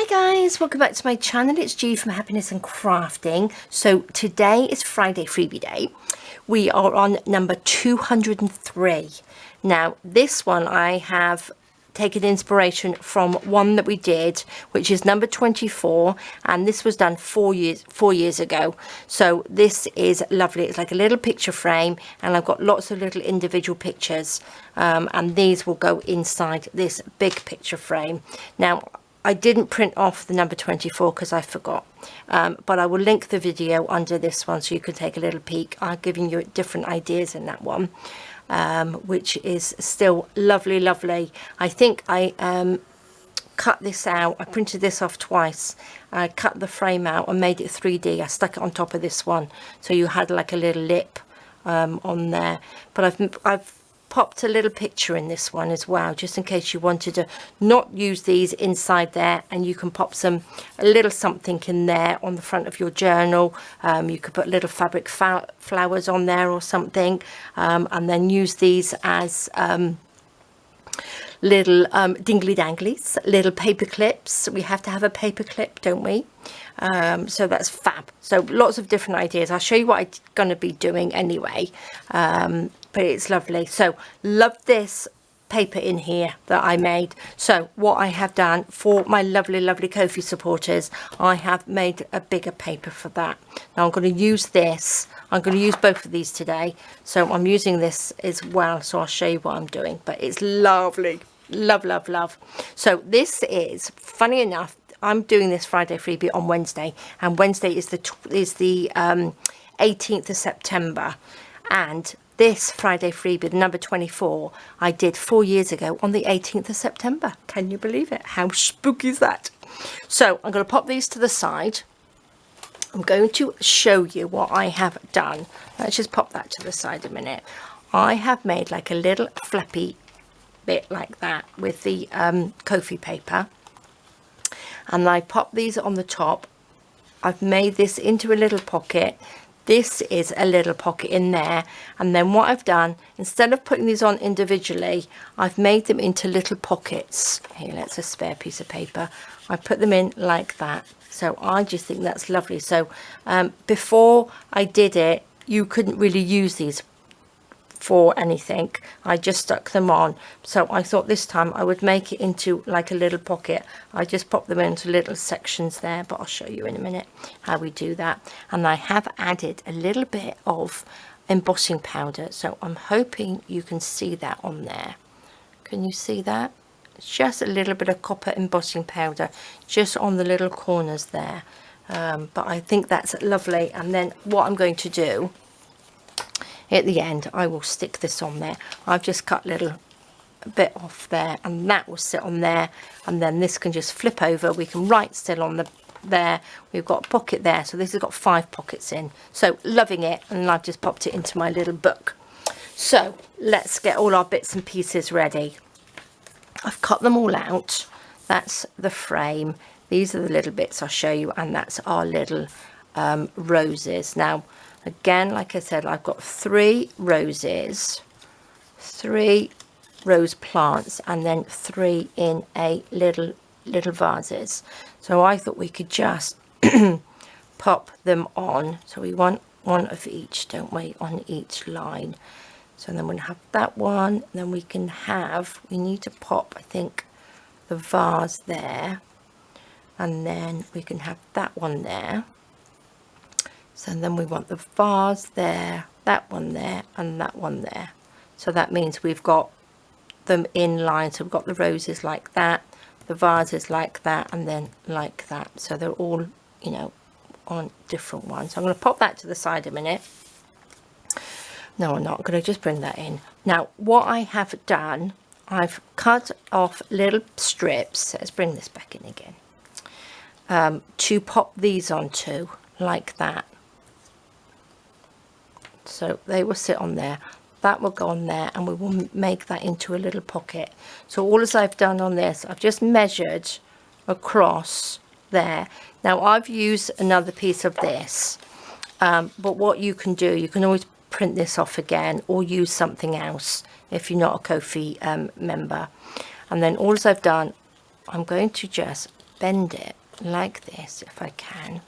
Guys, welcome back to my channel. It's G from Happiness and Crafting. So today is Friday Freebie Day. We are on number 203. Now this one I have taken inspiration from one that we did, which is number 24, and this was done 4 years ago. So this is lovely. It's like a little picture frame, and I've got lots of little individual pictures, and these will go inside this big picture frame. Now I didn't print off the number 24 because I forgot, but I will link the video under this one so you can take a little peek. I'm giving you different ideas in that one, which is still lovely. I think I cut this out. I printed this off twice. I cut the frame out and made it 3D. I stuck it on top of this one, so you had like a little lip on there. But I've popped a little picture in this one as well, just in case you wanted to not use these inside there, and you can pop a little something in there on the front of your journal. You could put little fabric flowers on there or something, and then use these as little dingly danglies, little paper clips. We have to have a paper clip, don't we? So that's fab. So lots of different ideas. I'll show you what I'm going to be doing anyway, but it's lovely. So love this paper in here that I made. So what I have done for my lovely Ko-fi supporters, I have made a bigger paper for that. Now I'm going to use this. I'm going to use both of these today, so I'm using this as well, so I'll show you what I'm doing. But it's lovely. Love. So this is, funny enough, I'm doing this Friday freebie on Wednesday, and Wednesday is the 18th of September, and this Friday freebie, the number 24, I did 4 years ago on the 18th of September. Can you believe it? How spooky is that? So I'm going to pop these to the side. I'm going to show you what I have done. Let's just pop that to the side a minute. I have made like a little flappy bit like that with the Ko-fi paper, and I pop these on the top. I've made this into a little pocket. This is a little pocket in there, and then what I've done, instead of putting these on individually, I've made them into little pockets. Here, that's a spare piece of paper. I put them in like that. So I just think that's lovely. So before I did it, you couldn't really use these for anything. I just stuck them on. So I thought this time I would make it into like a little pocket. I just pop them into little sections there, but I'll show you in a minute how we do that. And I have added a little bit of embossing powder, so I'm hoping you can see that on there. Can you see that? It's just a little bit of copper embossing powder just on the little corners there, but I think that's lovely. And then what I'm going to do at the end, I will stick this on there. I've just cut a little bit off there, and that will sit on there, and then this can just flip over. We can write still on there. We've got a pocket there, so this has got 5 pockets in. So loving it, and I've just popped it into my little book. So let's get all our bits and pieces ready. I've cut them all out. That's the frame. These are the little bits I'll show you, and that's our little roses. Now again, like I said, I've got 3 roses, 3 rose plants, and then 3 in a little vases. So I thought we could just pop them on. So we want one of each, don't we, on each line. So then we'll have that one, then we need to pop, I think, the vase there, and then we can have that one there. So then we want the vase there, that one there, and that one there. So that means we've got them in line. So we've got the roses like that, the vases like that, and then like that. So they're all, you know, on different ones. So I'm going to pop that to the side a minute. No, I'm not. I'm going to just bring that in. Now, what I have done, I've cut off little strips. Let's bring this back in again. To pop these onto, like that. So they will sit on there. That will go on there, and we will make that into a little pocket. So all as I've done on this, I've just measured across there. Now I've used another piece of this, but what you can do, you can always print this off again or use something else if you're not a Ko-fi member. And then all I've done, I'm going to just bend it like this if I can,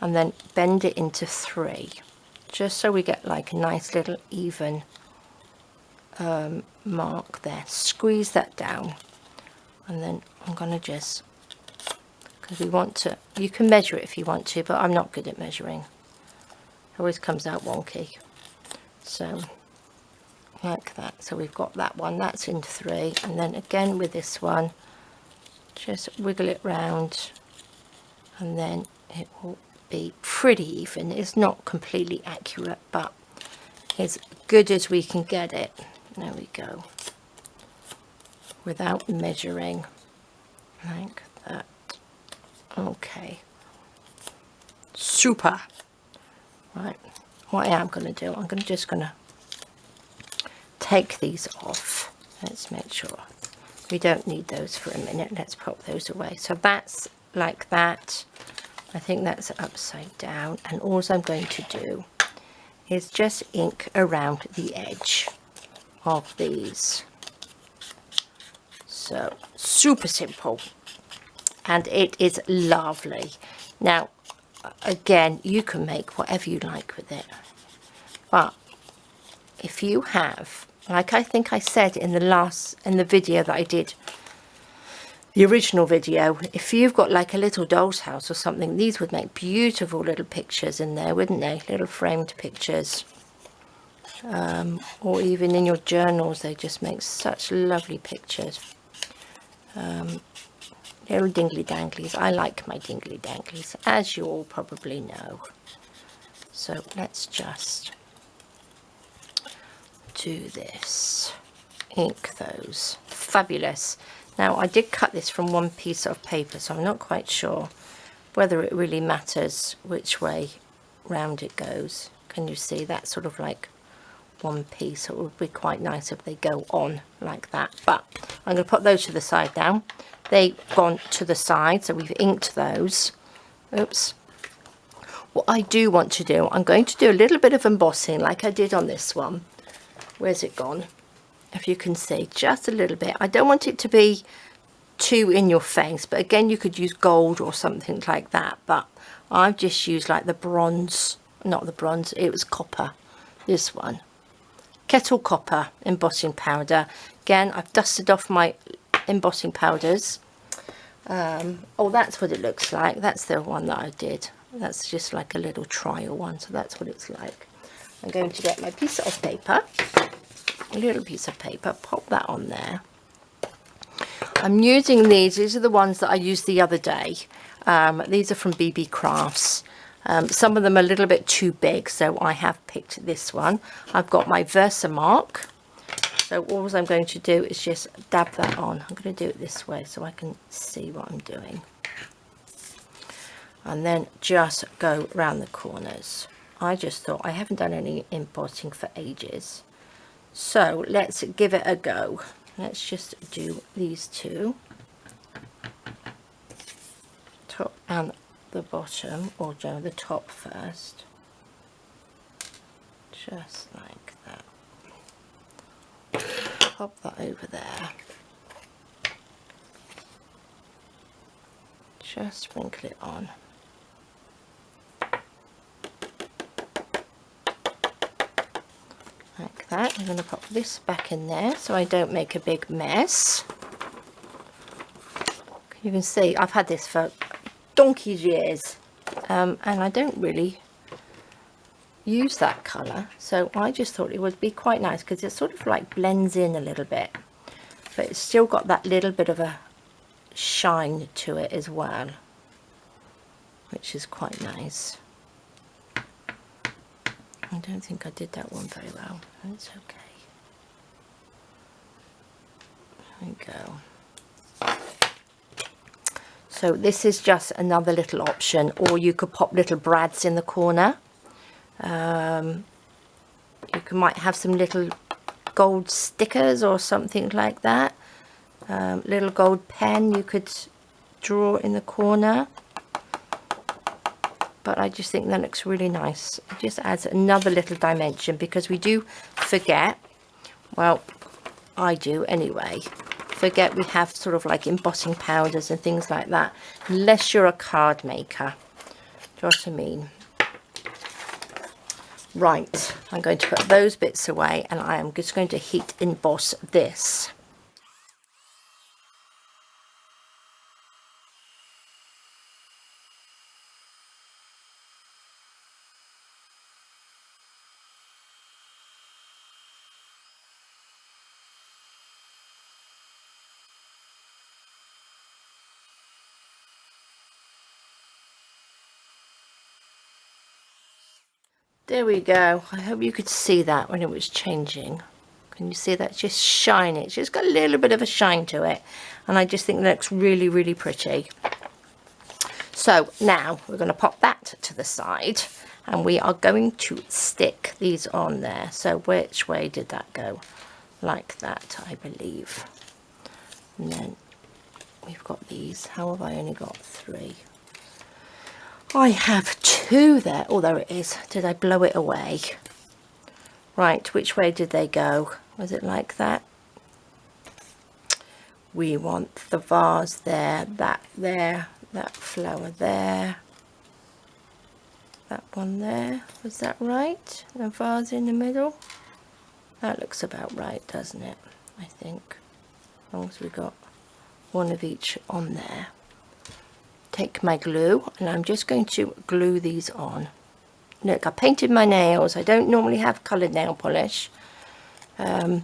and then bend it into 3, just so we get like a nice little even mark there. Squeeze that down, and then I'm going to just, because we want to, you can measure it if you want to, but I'm not good at measuring. It always comes out wonky. So like that. So we've got that one, that's in 3, and then again with this one, just wiggle it round, and then it will be pretty even. It's not completely accurate, but as good as we can get it. There we go. Without measuring, like that. Okay. Super. Right. What I am going to do, I'm just going to take these off. Let's make sure we don't need those for a minute. Let's pop those away. So that's like that. I think that's upside down, and all I'm going to do is just ink around the edge of these. So super simple, and it is lovely. Now again, you can make whatever you like with it, but if you have, like I think I said in the video that I did, the original video, if you've got like a little doll's house or something, these would make beautiful little pictures in there, wouldn't they? Little framed pictures. Or even in your journals, they just make such lovely pictures. Little dingly danglies. I like my dingly danglies, as you all probably know. So let's just do this. Ink those. Fabulous. Now I did cut this from one piece of paper, so I'm not quite sure whether it really matters which way round it goes. Can you see that sort of like one piece? It would be quite nice if they go on like that, but I'm going to put those to the side now. They've gone to the side, so we've inked those. Oops. What I do want to do, I'm going to do a little bit of embossing like I did on this one. Where's it gone? If you can see, just a little bit. I don't want it to be too in your face, but again, you could use gold or something like that, but I've just used like the bronze, not the bronze, it was copper, this one. Kettle copper embossing powder. Again, I've dusted off my embossing powders. Oh, that's what it looks like. That's the one that I did. That's just like a little trial one, so that's what it's like. I'm going to get my piece of paper, a little piece of paper, pop that on there. I'm using these are the ones that I used the other day. These are from BB Crafts. Some of them are a little bit too big, so I have picked this one. I've got my Versamark, so all I'm going to do is just dab that on. I'm going to do it this way so I can see what I'm doing, and then just go around the corners. I just thought, I haven't done any embossing for ages, so let's give it a go. Let's just do these two, top and the bottom, or do the top first, just like that. Pop that over there, just sprinkle it on. Like that. I'm going to pop this back in there so I don't make a big mess. You can see I've had this for donkey's years, and I don't really use that colour, so I just thought it would be quite nice because it sort of like blends in a little bit, but it's still got that little bit of a shine to it as well, which is quite nice. I don't think I did that one very well. That's okay. There we go. So this is just another little option, or you could pop little brads in the corner. You might have some little gold stickers or something like that. Little gold pen you could draw in the corner. But I just think that looks really nice. It just adds another little dimension, because we do forget, well, I do anyway, forget we have sort of like embossing powders and things like that, unless you're a card maker. Do you know what I mean? Right, I'm going to put those bits away, and I am just going to heat emboss this. There we go. I hope you could see that when it was changing. Can you see that? Just shine. It's just got a little bit of a shine to it, and I just think it looks really, really pretty. So now we're going to pop that to the side, and we are going to stick these on there. So which way did that go? Like that, I believe. And then we've got these. How have I only got 3? I have 2 there. Oh, there it is. Did I blow it away? Right, which way did they go? Was it like that? We want the vase there, that flower there, that one there. Was that right? The vase in the middle? That looks about right, doesn't it? I think. As long as we got one of each on there. Take my glue, and I'm just going to glue these on. Look, I painted my nails. I don't normally have coloured nail polish, but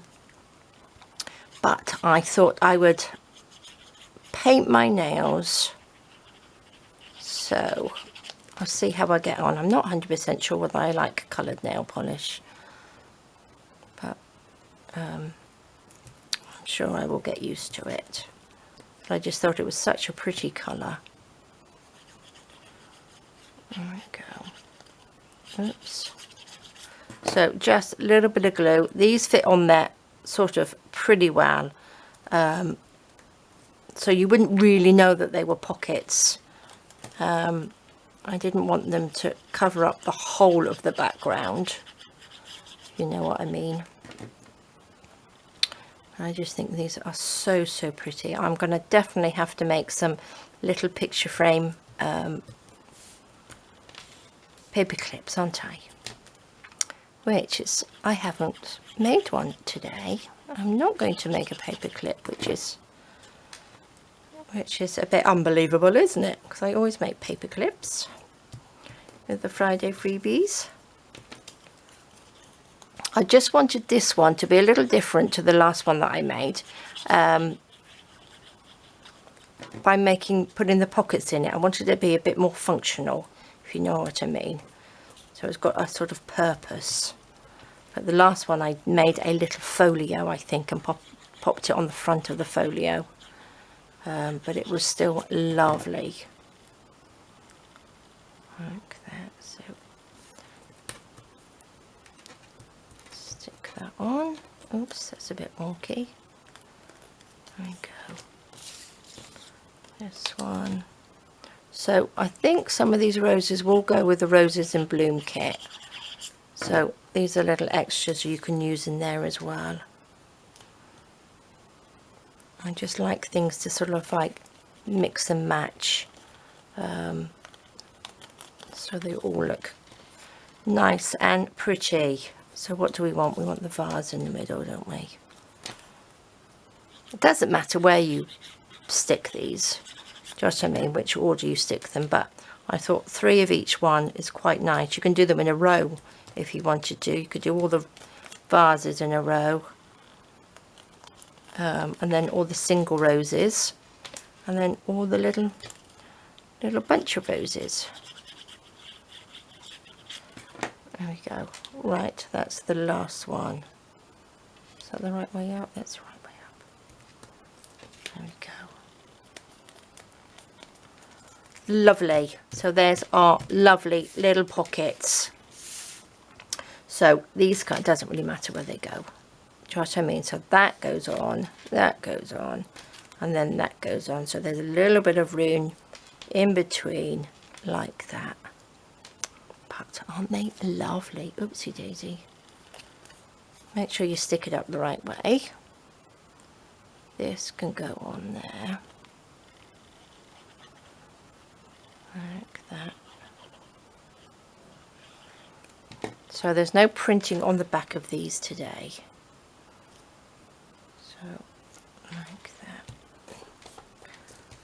I thought I would paint my nails, so I'll see how I get on. I'm not 100% sure whether I like coloured nail polish, but I'm sure I will get used to it. But I just thought it was such a pretty colour. There we go. Oops. So just a little bit of glue. These fit on there sort of pretty well. So you wouldn't really know that they were pockets. I didn't want them to cover up the whole of the background. You know what I mean. I just think these are so, so pretty. I'm going to definitely have to make some little picture frame paper clips, aren't I? Which is, I haven't made one today. I'm not going to make a paper clip, which is a bit unbelievable, isn't it? Because I always make paper clips with the Friday Freebies. I just wanted this one to be a little different to the last one that I made. By putting the pockets in it, I wanted it to be a bit more functional, if you know what I mean. So it's got a sort of purpose. But the last one I made a little folio, I think, and popped it on the front of the folio. But it was still lovely. Like that. So stick that on. Oops, that's a bit wonky. There we go. This one. So I think some of these roses will go with the Roses in Bloom kit. So these are little extras you can use in there as well. I just like things to sort of like mix and match, so they all look nice and pretty. So what do we want? We want the vase in the middle, don't we? It doesn't matter where you stick these, just I mean which order you stick them, but I thought 3 of each one is quite nice. You can do them in a row if you wanted to. You could do all the vases in a row, and then all the single roses, and then all the little bunch of roses. There we go. Right, that's the last one. Is that the right way out? That's the right way up. There we go. Lovely. So there's our lovely little pockets. So these kind, doesn't really matter where they go. Do you know what I mean? So that goes on, and then that goes on. So there's a little bit of room in between like that. But aren't they lovely? Oopsie daisy. Make sure you stick it up the right way. this can go on there like that. So there's no printing on the back of these today. So like that.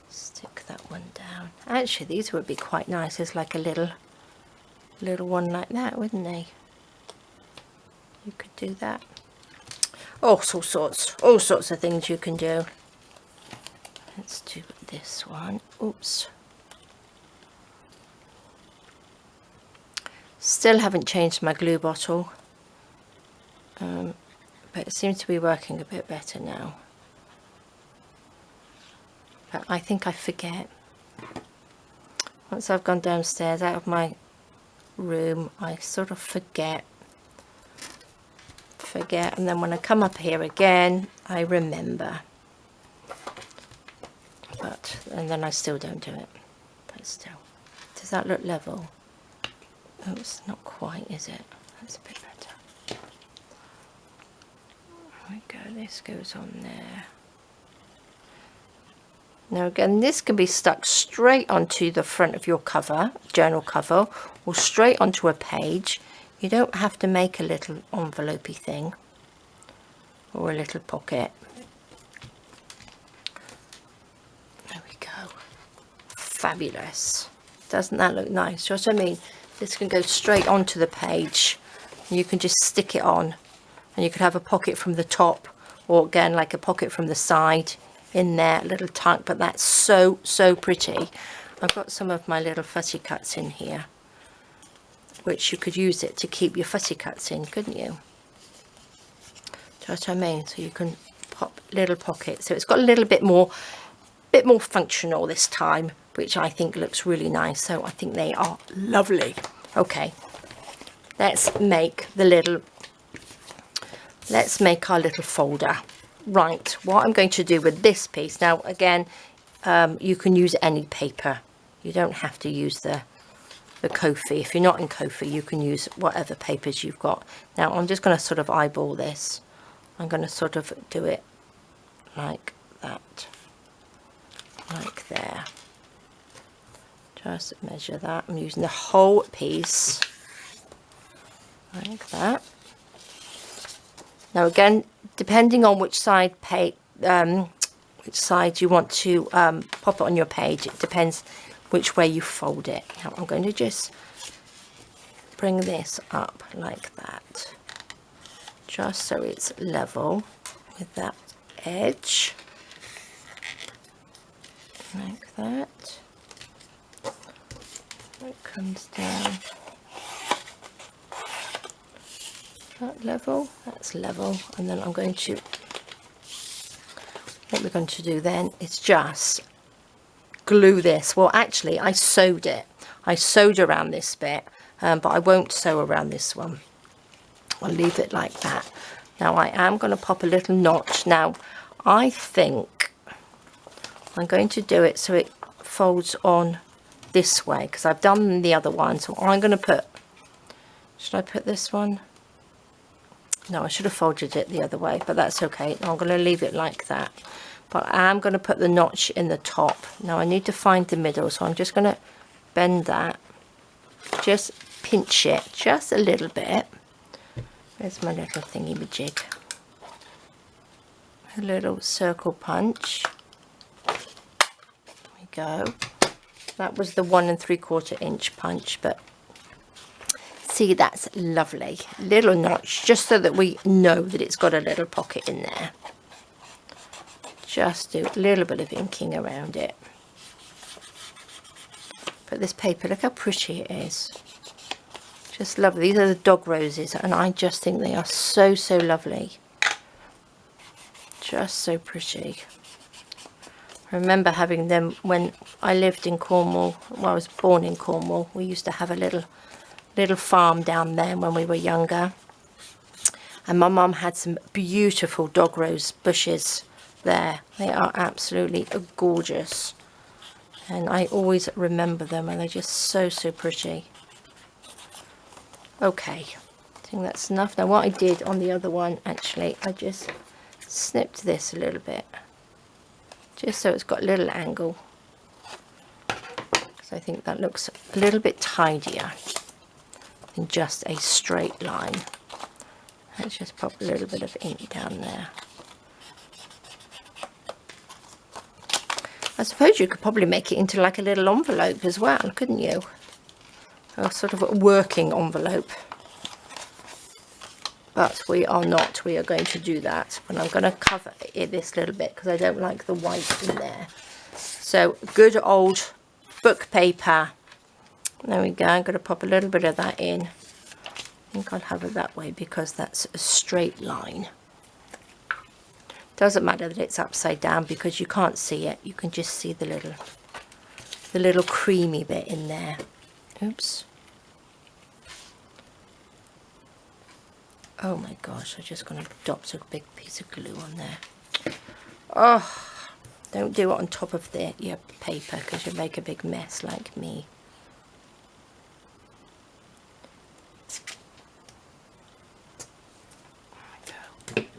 Stick that one down. Actually, these would be quite nice as like a little one like that, wouldn't they? You could do that. Oh, all sorts of things you can do. Let's do this one. Oops. Still haven't changed my glue bottle, but it seems to be working a bit better now. But I think I forget. Once I've gone downstairs out of my room, I sort of forget, and then when I come up here again, I remember. And then I still don't do it. But still, does that look level? Oh, it's not quite, is it? That's a bit better. There we go, this goes on there. Now again, this can be stuck straight onto the front of your cover, journal cover, or straight onto a page. You don't have to make a little envelope-y thing or a little pocket. There we go. Fabulous. Doesn't that look nice? You know what I mean? This can go straight onto the page. You can just stick it on, and you could have a pocket from the top, or again like a pocket from the side in there, a little tuck. But that's so pretty. I've got some of my little fussy cuts in here, which you could use it to keep your fussy cuts in, couldn't you? Do you know what I mean? So you can pop little pockets. So it's got a little bit more functional this time, which I think looks really nice. So I think they are lovely. Okay, let's make our little folder. Right, what I'm going to do with this piece now, again, you can use any paper. You don't have to use the Kofi. If you're not in Kofi, you can use whatever papers you've got. Now I'm just going to sort of eyeball this. I'm going to sort of do it like that, like there. Just measure that. I'm using the whole piece like that. Now again, depending on which side you want to pop it on your page, it depends which way you fold it. Now I'm going to just bring this up like that, just so it's level with that edge, like that. It comes down. That level, that's level. And then I'm going to, what we're going to do then is just glue this. Well, actually I sewed it. I sewed around this bit, but I won't sew around this one. I'll leave it like that. Now I am going to pop a little notch. Now I think I'm going to do it so it folds on this way, because I've done the other one. So I'm going to put, should I put this one? No, I should have folded it the other way, but that's okay. I'm going to leave it like that. But I am going to put the notch in the top. Now I need to find the middle, so I'm just going to bend that. Just pinch it just a little bit. There's my little thingy-majig. A little circle punch. There we go. That was the 1 3/4 inch punch, but see, that's lovely. Little notch, just so that we know that it's got a little pocket in there. Just do a little bit of inking around it. But this paper, look how pretty it is. Just lovely. These are the dog roses, and I just think they are so lovely. Just so pretty. I remember having them when I lived in Cornwall. Well, I was born in Cornwall. We used to have a little farm down there when we were younger, and my mum had some beautiful dog rose bushes there. They are absolutely gorgeous, and I always remember them, and they're just so pretty. Okay, I think that's enough. Now what I did on the other one, actually, I just snipped this a little bit just so it's got a little angle. So I think that looks a little bit tidier than just a straight line. Let's just pop a little bit of ink down there. I suppose you could probably make it into like a little envelope as well, couldn't you? A sort of a working envelope. But we are not. We are going to do that. And I'm going to cover it this little bit because I don't like the white in there. So good old book paper. There we go. I'm going to pop a little bit of that in. I think I'll have it that way because that's a straight line. Doesn't matter that it's upside down because you can't see it. You can just see the little creamy bit in there. Oops. Oh my gosh, I'm just going to drop a big piece of glue on there. Oh, don't do it on top of your paper because you'll make a big mess like me. There we go.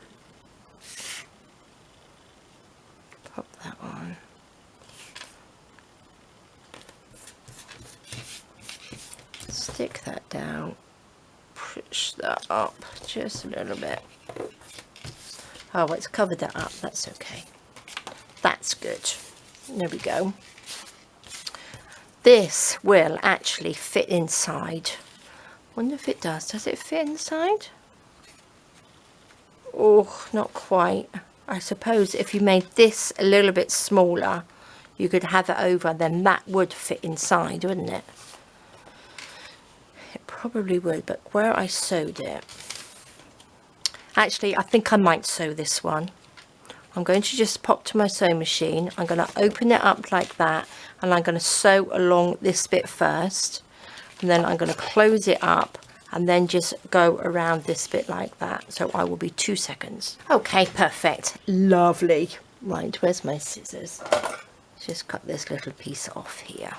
Pop that on. Stick that down. Push that up just a little bit. Oh, it's covered that up. That's okay. That's good. There we go. This will actually fit inside. Wonder if it does. Does it fit inside? Oh, not quite. I suppose if you made this a little bit smaller, you could have it over, then that would fit inside, wouldn't it? It probably would, but where I sewed it, actually I think I might sew this one. I'm going to just pop to my sewing machine. I'm going to open it up like that, and I'm going to sew along this bit first, and then I'm going to close it up and then just go around this bit like that. So I will be 2 seconds. Okay, perfect. Lovely. Right, where's my scissors? Just cut this little piece off here.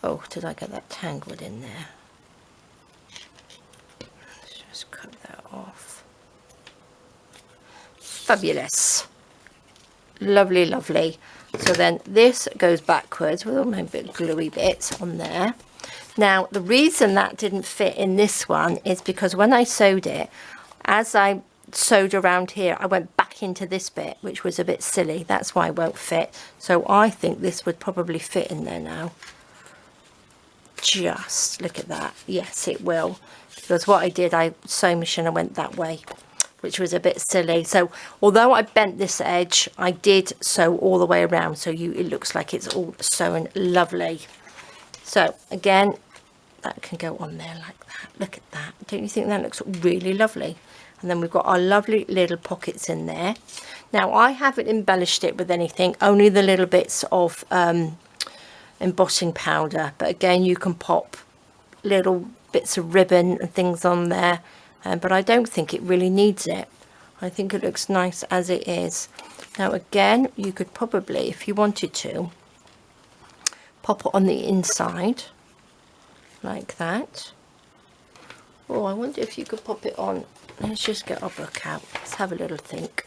Oh, did I get that tangled in there? Let's just cut that off. Fabulous. Lovely, lovely. So then this goes backwards with all my bit gluey bits on there. Now, the reason that didn't fit in this one is because when I sewed it, as I sewed around here, I went back into this bit, which was a bit silly. That's why it won't fit. So I think this would probably fit in there now. Just look at that. Yes, it will, because what I did, I sewing machine, I went that way, which was a bit silly. So although I bent this edge, I did sew all the way around, so it looks like it's all sewn lovely. So again, that can go on there like that. Look at that. Don't you think that looks really lovely? And then we've got our lovely little pockets in there. Now I haven't embellished it with anything, only the little bits of embossing powder, but again you can pop little bits of ribbon and things on there, but I don't think it really needs it. I think it looks nice as it is. Now again, you could probably, if you wanted to, pop it on the inside like that. Oh, I wonder if you could pop it on. Let's just get our book out. Let's have a little think.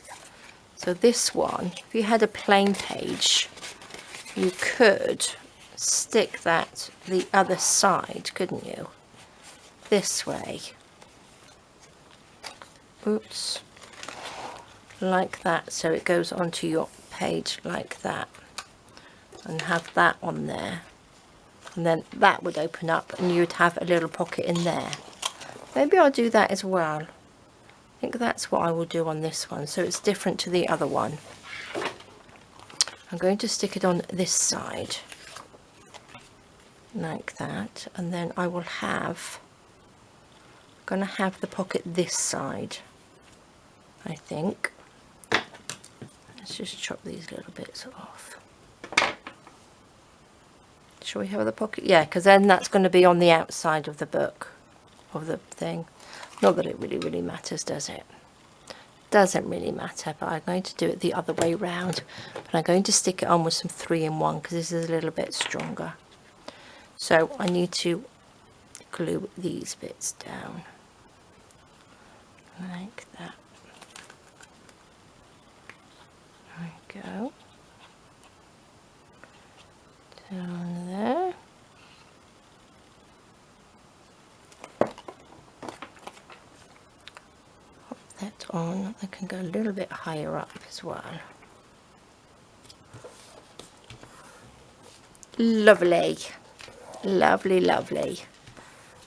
So this one, if you had a plain page, you could stick that the other side, couldn't you? This way. Oops. Like that, so it goes onto your page like that, and have that on there, and then that would open up and you'd have a little pocket in there. Maybe I'll do that as well. I think that's what I will do on this one, so it's different to the other one. I'm going to stick it on this side like that, and then I will have, I'm going to have the pocket this side, I think. Let's just chop these little bits off. Shall we have the pocket? Yeah, because then that's going to be on the outside of the book, of the thing. Not that it really matters, does it? Doesn't really matter, but I'm going to do it the other way round. But I'm going to stick it on with some 3-in-1 because this is a little bit stronger. So I need to glue these bits down like that. There we go. Down there. Pop that on. I can go a little bit higher up as well. Lovely. Lovely, lovely.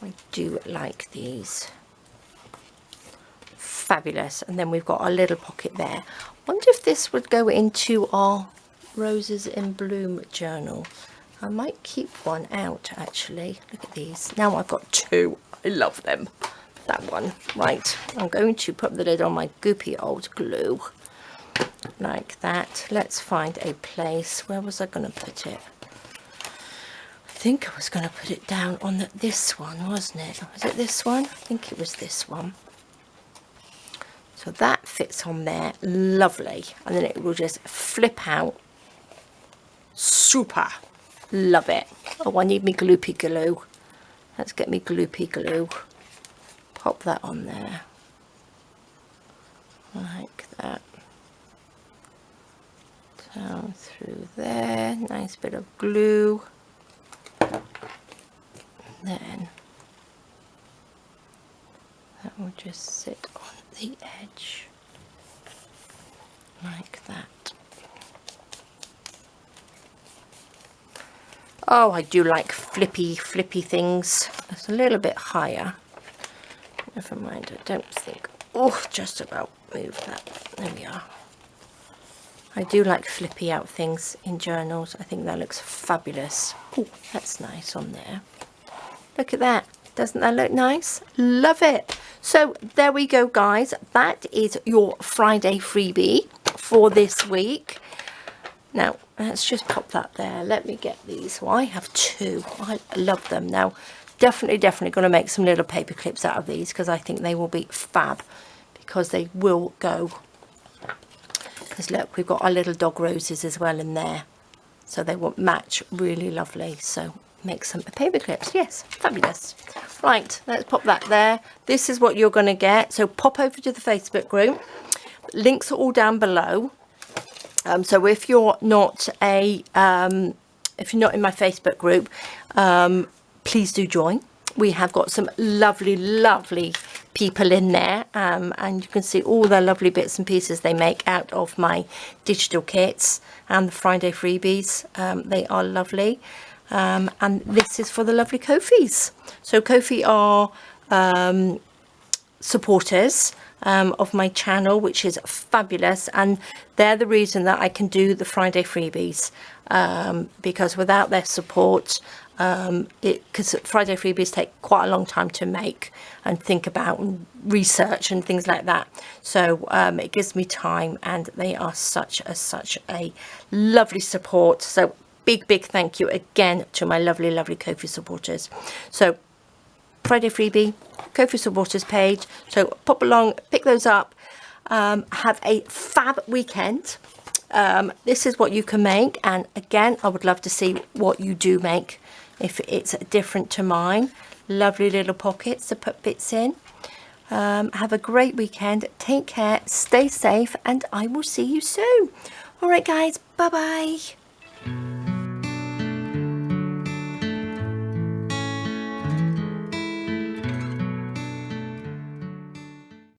I do like these. Fabulous. And then we've got our little pocket there. Wonder if this would go into our Roses in Bloom journal. I might keep one out actually. Look at these. Now I've got two. I love them. That one. Right. I'm going to put the lid on my goopy old glue. Like that. Let's find a place. Where was I going to put it? I think I was going to put it down on this one, wasn't it? Was it this one? I think it was this one. So that fits on there. Lovely. And then it will just flip out. Super. Love it. Oh, I need me gloopy glue. Let's get me gloopy glue. Pop that on there. Like that. Down through there. Nice bit of glue. Then that will just sit on the edge like that. Oh, I do like flippy things. It's a little bit higher. Never mind, I don't think. Oh, just about move that. There we are. I do like flippy out things in journals. I think that looks fabulous. Oh, that's nice on there. Look at that. Doesn't that look nice? Love it. So there we go, guys. That is your Friday freebie for this week. Now, let's just pop that there. Let me get these. Well, I have two. I love them. Now, definitely going to make some little paper clips out of these because I think they will be fab because they will go. Because look, we've got our little dog roses as well in there. So they will match really lovely. So make some paper clips. Yes, fabulous. Right, let's pop that there. This is what you're going to get. So pop over to the Facebook group. Links are all down below. So if you're not in my Facebook group, please do join. We have got some lovely people in there, and you can see all the lovely bits and pieces they make out of my digital kits and the Friday freebies. They are lovely, and this is for the lovely Ko-fis. So Ko-fi are supporters of my channel, which is fabulous, and they're the reason that I can do the Friday freebies, because without their support, because Friday freebies take quite a long time to make and think about and research and things like that, so it gives me time, and they are such a lovely support. So big thank you again to my lovely Ko-fi supporters. So Friday freebie, Ko-fi supporters page, so pop along, pick those up, have a fab weekend. This is what you can make, and again I would love to see what you do make if it's different to mine. Lovely little pockets to put bits in. Have a great weekend, take care, stay safe, and I will see you soon. All right guys, bye bye.